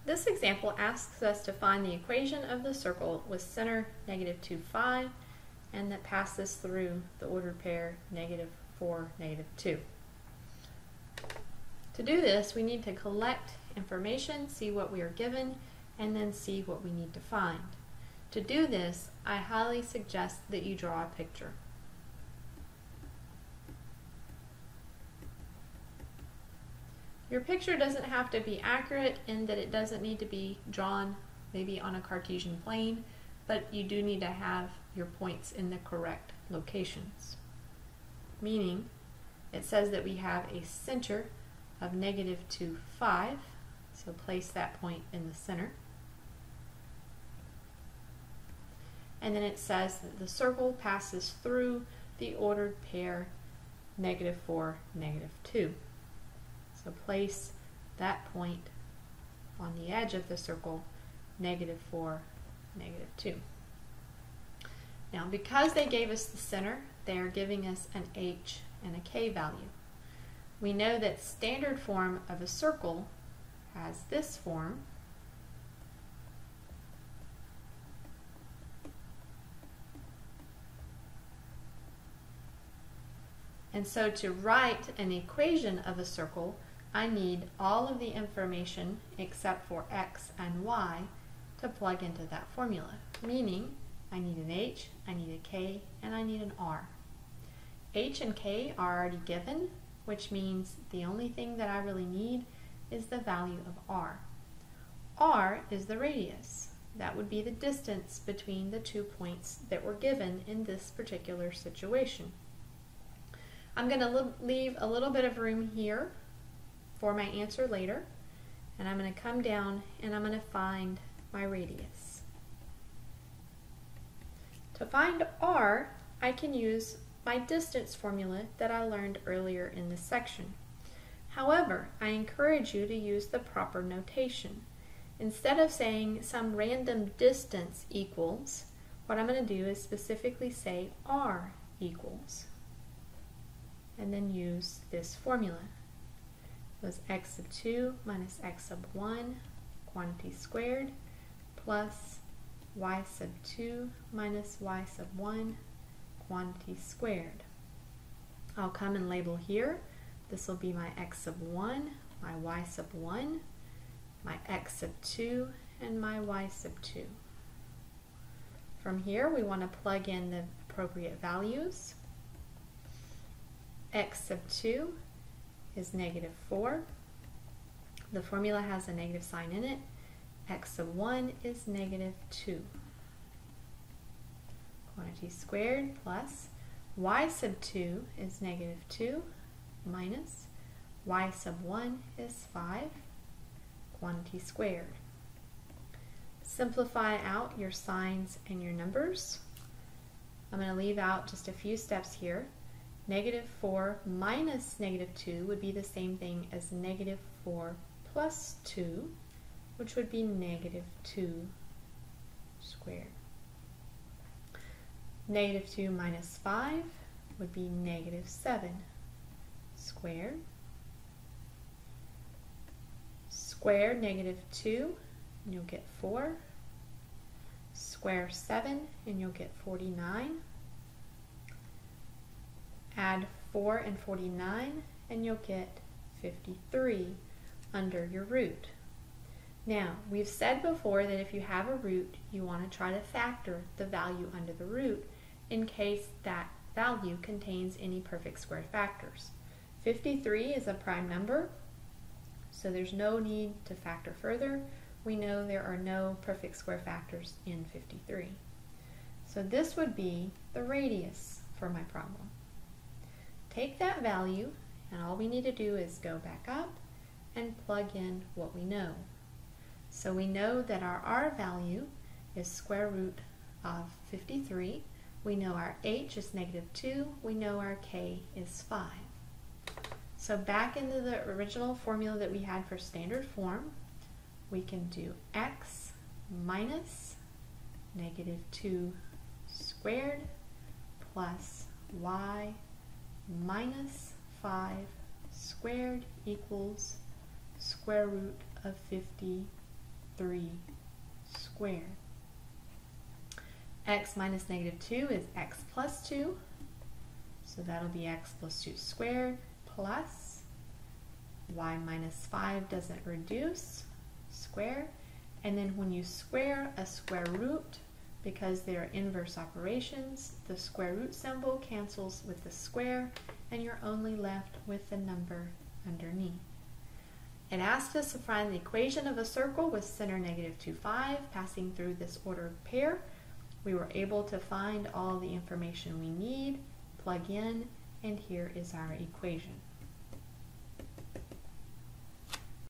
This example asks us to find the equation of the circle with center -2, 5, and that passes through the ordered pair -4, -2. To do this, we need to collect information, see what we are given, and then see what we need to find. To do this, I highly suggest that you draw a picture. Your picture doesn't have to be accurate in that it doesn't need to be drawn maybe on a Cartesian plane, but you do need to have your points in the correct locations. Meaning, it says that we have a center of -2, 5, so place that point in the center. And then it says that the circle passes through the ordered pair -4, -2. So place that point on the edge of the circle, -4, -2. Now, because they gave us the center, they are giving us an h and a k value. We know that standard form of a circle has this form. And so to write an equation of a circle, I need all of the information except for x and y to plug into that formula. Meaning, I need an h, I need a k, and I need an r. H and k are already given, which means the only thing that I really need is the value of r. R is the radius. That would be the distance between the 2 points that were given in this particular situation. I'm going to leave a little bit of room here for my answer later, and I'm going to come down and I'm going to find my radius. To find r, I can use my distance formula that I learned earlier in this section. However, I encourage you to use the proper notation. Instead of saying some random distance equals, what I'm going to do is specifically say r equals, and then use this formula. It was x sub 2 minus x sub 1 quantity squared plus y sub 2 minus y sub 1 quantity squared. I'll come and label here. This will be my x sub 1, my y sub 1, my x sub 2, and my y sub 2. From here, we want to plug in the appropriate values. X sub 2 is -4. The formula has a negative sign in it. X sub 1 is -2. Quantity squared plus y sub 2 is -2 minus y sub 1 is 5. Quantity squared. Simplify out your signs and your numbers. I'm going to leave out just a few steps here. -4 minus -2 would be the same thing as -4 plus 2, which would be -2 squared. -2 minus 5 would be -7 squared. Square -2 and you'll get 4. Square 7 and you'll get 49. Add 4 and 49 and you'll get 53 under your root. Now, we've said before that if you have a root, you want to try to factor the value under the root in case that value contains any perfect square factors. 53 is a prime number, so there's no need to factor further. We know there are no perfect square factors in 53. So this would be the radius for my problem. Take that value, and all we need to do is go back up and plug in what we know. So we know that our r value is square root of 53. We know our h is -2. We know our k is 5. So back into the original formula that we had for standard form, we can do x minus -2 squared plus y minus 5 squared equals square root of 53. 3 squared. X minus -2 is x plus 2. So that'll be x plus 2 squared plus y minus 5 doesn't reduce, square. And then when you square a square root, because they are inverse operations, the square root symbol cancels with the square, and you're only left with the number underneath. It asked us to find the equation of a circle with center -2, 5, passing through this ordered pair. We were able to find all the information we need, plug in, and here is our equation.